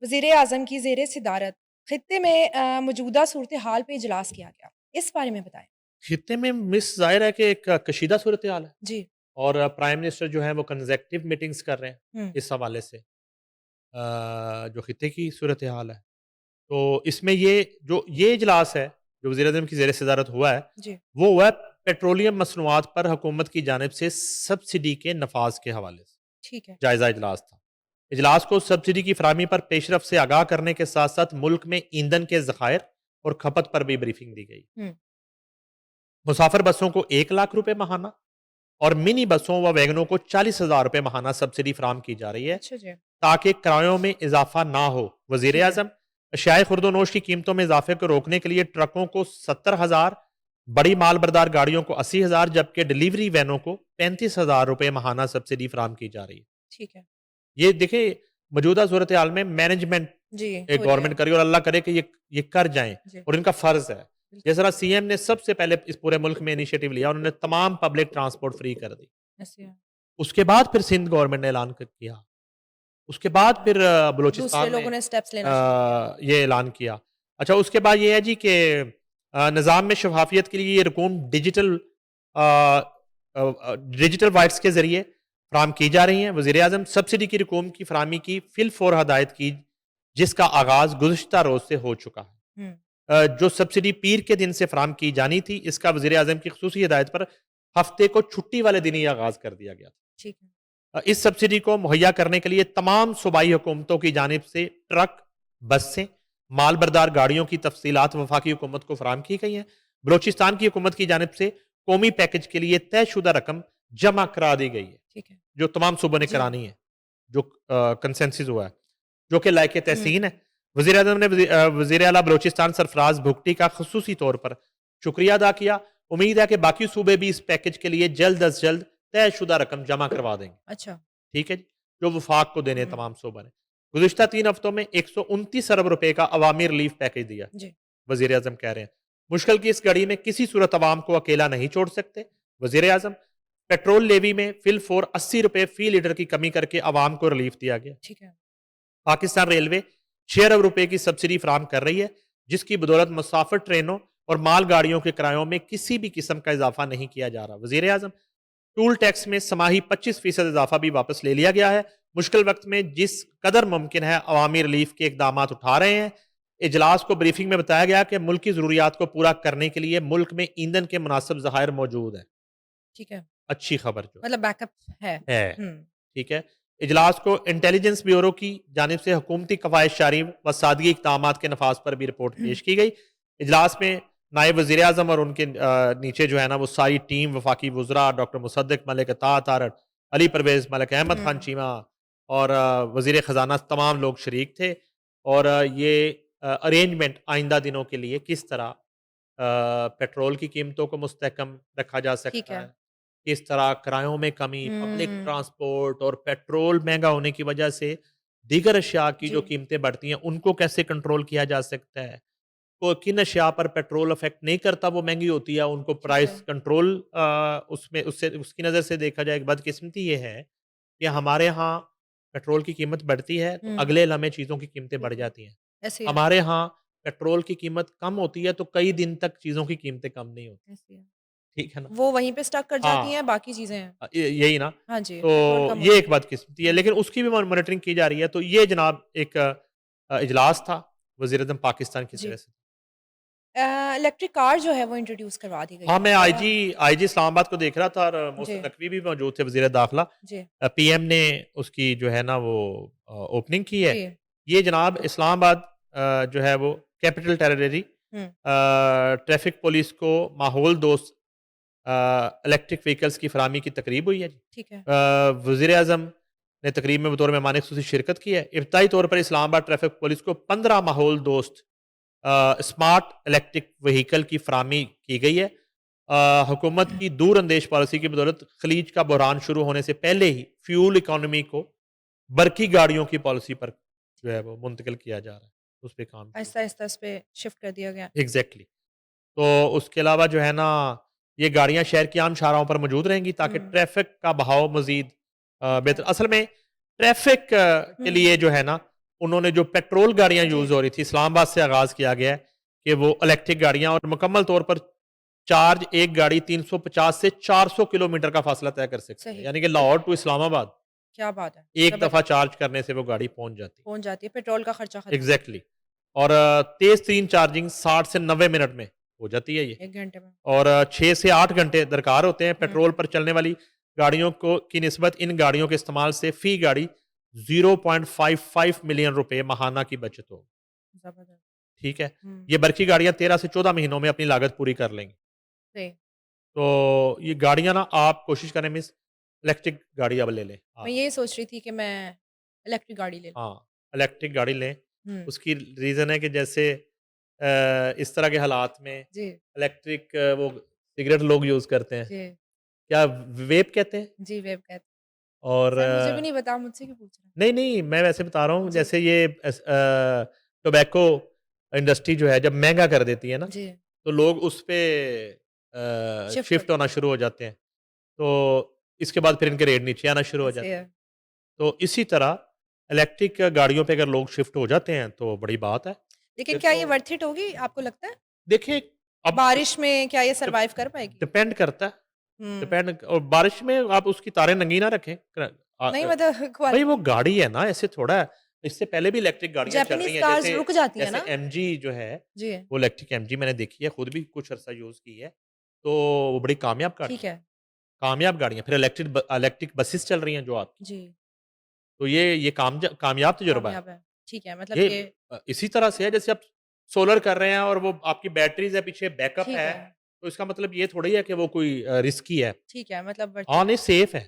वज़ीर आज़म की ज़ेर सदारत खित्ते में मौजूदा सूरत हाल पे इजलास किया गया। इस बारे में बताएँ? खित्ते में मिस ज़ाहिर है कि एक कशीदा सूरत-ए-हाल है जी। और प्राइम मिनिस्टर जो हैं वो कंसेक्युटिव मीटिंग्स कर रहे हैं हुँ, इस हवाले से। जो खित्ते की सूरत-ए-हाल है। तो इसमें ये इजलास है, जो वज़ीर-ए-आज़म की ज़ेर-ए-सदारत हुआ है, जी। वो हुआ है पेट्रोलियम मसनूआत पर हुकूमत की जानिब से सब्सिडी के नफ़ाज़ के हवाले से। ठीक है। जायज़ा इजलास था। इजलास को सब्सिडी की फ़राहमी पर पेशरफ़ से आगाह करने के साथ-साथ मुल्क में ईंधन के ज़खायर और खपत पर भी ब्रीफ़िंग दी गई। हुँ, मुसाफ़िर बसों को ₹1,00,000 माहाना और मिनी बसों व वैगनों को ₹40,000 माहाना सब्सिडी फ़राहम की जा रही है, अच्छा जी। ताकि किरायों में इज़ाफ़ा ना हो। ठीक है। वज़ीर-ए-आज़म अशियाए खुर्द-व-नोश की कीमतों में इज़ाफ़े को रोकने के लिए ट्रकों को 70,000, बड़ी माल बरदार गाड़ियों को 80,000 जबकि डिलीवरी वैनों को ₹35,000 माहाना सब्सिडी फ़राहम की जा रही है। ठीक है। ये देखिए मौजूदा सूरत-ए-हाल में मैनेजमेंट जी, हो रही है। गवर्नमेंट कर रही है और अल्लाह करे कि ये कर जाएँ जी, और इनका फ़र्ज़ है। जिस बिल्कुल। तरह सीएम ने सबसे पहले इस पूरे मुल्क में इनिशिएटिव लिया, उन्होंने तमाम पब्लिक ट्रांसपोर्ट फ्री कर दी। ऐसे है। उसके बाद फिर सिंध गवर्नमेंट ने ऐलान किया। उसके बाद फिर दूसरे बलूचिस्तान ने लोगों ने स्टेप्स लेना शुरू किया। ये ऐलान किया। अच्छा उसके बाद ये है जी कि निज़ाम में शफ़ाफ़ियत के लिए ये रकूम डिजिटल वाइट्स के ज़रिए फ़राहम की जा रही हैं। वज़ीर-ए-आज़म सब्सिडी की रकूम की फ़राहमी की फ़िलफ़ौर हदायत की, जिसका आगाज़ गुज़िश्ता रोज़ से हो चुका है। हुँ, जो सब्सिडी पीर के दिन से फ़राहम की जानी थी, इसका वज़ीर-ए-आज़म की ख़ुसूसी हिदायत पर हफ़्ते को छुट्टी वाले दिन ही आगाज़ कर दिया गया था। ठीक है। इस सब्सिडी को मुहैया करने के लिए तमाम सूबाई हुकूमतों की जानिब से ट्रक, बसें, माल बरदार गाड़ियों की तफ़सीलात वफ़ाकी हुकूमत को फ़राहम की गई हैं। बलूचिस्तान की हुकूमत की जानिब से कौमी पैकेज के लिए तयशुदा रकम जमा करा दी गई है, ठीक है। जो तमाम सूबों ने जी। करानी है, जो कंसेंसस हुआ है, जो कि लायक हुँ, तहसीन है। वज़ीर-ए-आज़म ने वज़ीर आला बलूचिस्तान सरफ़राज़ भुगटी का ख़ुसूसी तौर पर शुक्रिया अदा किया। उम्मीद है कि बाकी सूबे भी इस पैकेज के लिए जल्द अज़ जल्द तयशुदा रकम जमा करवा देंगे। अच्छा। ठीक है जी, जो वफाक को देने हुँ, तमाम शोबा ने। गुज़िश्ता 3 हफ्तों में 129 अरब रुपए का अवामी रिलीफ पैकेज दिया। जी। वज़ीर आज़म कह रहे हैं, मुश्किल की इस घड़ी में किसी सूरत अवाम को अकेला नहीं छोड़ सकते। वज़ीर आज़म पेट्रोल लेवी में फ़िलफ़ौर ₹80 फ़ी लीटर की कमी करके अवाम को रिलीफ दिया गया। ठीक है। पाकिस्तान रेलवे 6 अरब रुपए की सब्सिडी फराहम कर रही है, जिसकी बदौलत मुसाफिर ट्रेनों और माल गाड़ियों के किरायों में किसी भी किस्म का इजाफा नहीं किया जा रहा। वज़ीर आज़म टूल टैक्स में समाही 25% इजाफा भी वापस ले लिया गया है। मुश्किल वक्त में जिस कदर मुमकिन है अवामी रिलीफ के इकदाम उठा रहे हैं। इजलास को ब्रीफिंग में बताया गया कि मुल्क की ज़रूरियात को पूरा करने के लिए मुल्क में ईंधन के मुनासिब ज़खायर मौजूद हैं। ठीक है। अच्छी खबर जो मतलब बैकअप है। है। हुँ, ठीक है। इजलास को इंटेलिजेंस ब्यूरो की जानिब से हुकूमती कवायद जारी व सादगी इकदामात के नफाज पर भी रिपोर्ट पेश की गई। इजलास में नायब वज़ीर आज़म और उनके नीचे जो है ना वो सारी टीम वफाकी वज़रा डॉक्टर मुसद्दिक मलिक तारड़, अली परवेज़, मलिक अहमद खान हुँ, चीमा और वज़ीर ख़जाना तमाम लोग शरीक थे और ये अरेंजमेंट आइंदा दिनों के लिए किस तरह पेट्रोल की कीमतों को मुस्तहकम रखा जा ठीक सकता है। है। किस तरह किरायों में कमी, पब्लिक हुँ, ट्रांसपोर्ट और पेट्रोल महँगा होने की वजह से दीगर अशिया की जो जी, कीमतें बढ़ती हैं, उनको कैसे कंट्रोल किया जा सकता है। तो किन अशिया पर पेट्रोल अफ़ेक्ट नहीं करता, वो महँगी होती है, उनको ठीक है। प्राइस कंट्रोल उसमें उससे उसकी नज़र से देखा जाए। बदकिस्मती ये है कि हमारे यहाँ पेट्रोल की कीमत बढ़ती है, तो हुँ, अगले लम्हे चीज़ों की कीमतें ठीक बढ़ है। जाती हैं। ऐसे ही है, हमारे यहाँ पेट्रोल की कीमत कम होती है, तो कई दिन तक चीज़ों की कीमतें कम नहीं होती। ऐसे ही है। ठीक है ना? वो वहीं पे स्टक कर जाती हाँ। हैं, बाकी चीज़ें हैं। यही ना, हाँ जी, पेट्रोल तो कम ये होता एक है। बदकिस्मती है, हुँ, लेकिन उसकी भी मॉनिटरिंग की जा रही है। तो ये जनाब एक इजलास था वज़ीर-ए-आज़म पाकिस्तान की जी। तरफ से। इलेक्ट्रिक कार जो है वो इंट्रोड्यूस करवा दी गई हाँ, है। मैं क्या आईजी इस्लामाबाद को देख रहा था और मोहसिन जी, नकवी भी मौजूद थे वज़ीर दाखिला। जी, पीएम ने उसकी जो है ना वो ओपनिंग की है। जी। ये जनाब इस्लामाबाद जो है वो कैपिटल टेरिटरी हुँ, ट्रैफिक पुलिस को माहौल दोस्त इलेक्ट्रिक व्हीकल्स की फराहमी की तकरीब हुई है जी। ठीक है। वज़ीर आज़म ने तकरीब में बतौर मेहमान ख़ुसूसी शिरकत की है। इब्तदाई तौर पर इस्लामाबाद ट्रैफिक पुलिस को 15 माहौल दोस्त स्मार्ट इलेक्ट्रिक व्हीकल की फराहमी की गई है। हुकूमत की दूरअंदेश पॉलिसी की बदौलत खलीज का बहरान शुरू होने से पहले ही फ्यूल इकॉनमी को बरकी गाड़ियों की पॉलिसी पर जो है वो मुंतकिल किया जा रहा है। उस पे काम शुरू आहिस्ता-आहिस्ता इस पे शिफ्ट कर दिया गया। एग्ज़ैक्टली। तो उसके अलावा जो है ना, ये गाड़ियाँ शहर की आम शाहराहों पर मौजूद रहेंगी ताकि हुँ, ट्रैफ़िक का बहाव मज़ीद ठीक बेहतर है। असल में ट्रैफ़िक के हुँ, लिए जो है ना, उन्होंने जो पेट्रोल गाड़ियां जी। यूज हो रही थी, इस्लामाबाद से आगाज किया गया है कि वो इलेक्ट्रिक गाड़ियां, और मुकम्मल तौर पर चार्ज एक गाड़ी 350 से 400 किलोमीटर का फासला तय कर सकती है, सही। यानी कि लाहौर टू इस्लामाबाद क्या बात है! एक दफा ज़बरदस्त। चार्ज करने से वो गाड़ी पहुंच जाती है। पहुँच जाती है, पेट्रोल का खर्चा खत्म। Exactly exactly. और तेज तीन चार्जिंग 60 से 90 मिनट में हो जाती है ये। 1 घंटे में। और 6 से 8 घंटे दरकार होते हैं। हुँ। पेट्रोल पर चलने वाली गाड़ियों को की निस्बत इन गाड़ियों के इस्तेमाल से फी गाड़ी 0.55 मिलियन रुपए माहाना की बचत हो। ज़बरदस्त। ठीक है। हुँ। ये बर्की गाड़ियां 13 से 14 महीनों में अपनी लागत पूरी कर लेंगी। सही। तो ये गाड़ियां ना आप कोशिश करें मिस, इलेक्ट्रिक गाड़ी अब ले लें मैं आप। यही सोच रही थी कि मैं इलेक्ट्रिक गाड़ी ले लूँ। हाँ, इलेक्ट्रिक गाड़ी लें। हुँ। उसकी रीज़न है कि जैसे इस तरह के हालात में जी, इलेक्ट्रिक वो सिगरेट लोग यूज़ करते हैं। जी। क्या वेप कहते हैं? जी, वेब कहते और सर मुझे भी नहीं पता, मुझसे क्यों पूछ रहे हैं? नहीं, नहीं, मैं वैसे बता रहा हूँ, जी, जैसे ये टोबैको इंडस्ट्री जो है जब महँगा कर देती है ना, जी। तो लोग उस पे शिफ्ट शिफ्ट होते होना शुरू हो जाते हैं। तो इसके बाद फिर इनके रेट नीचे आना शुरू हो ऐसे जाते हैं। है। तो इसी तरह इलेक्ट्रिक गाड़ियों पे अगर लोग शिफ्ट हो जाते हैं तो बड़ी बात है। लेकिन फिर क्या ये तो वर्थ इट होगी, आपको लगता है? देखिए, अब बारिश में क्या ये डिप सर्वाइव कर पाएगी? डिपेंड करता है, हुँ। डिपेंड, और बारिश में आप उसकी तारें नंगी ना रखें। नहीं मतलब भाई वो क्वालिटी गाड़ी है ना, ऐसे थोड़ा है। इससे पहले भी इलेक्ट्रिक गाड़ियाँ चल रही जापानीज़ हैं, कार्स जैसे रुक जाती हैं जैसे ना? एमजी जो है, जी, वो इलेक्ट्रिक एमजी मैंने देखी है, खुद भी कुछ अरसा यूज़ की है। तो वो बड़ी कामयाब गाड़ी ठीक है, है। कामयाब गाड़ियाँ। फिर इलेक्ट्रिक बसेस चल रही हैं जो आपकी। जी, तो ये कामयाब तजुर्बा है। कामयाब है। ठीक है, मतलब ये ये इसी तरह से है जैसे आप सोलर कर रहे हैं और वो आपकी बैटरीज़ है, पीछे बैकअप ठीक है, है, तो इसका मतलब ये थोड़ी है कि वो कोई रिस्की है। ठीक है, मतलब वर्थ हाँ, इट नहीं, है। सेफ है।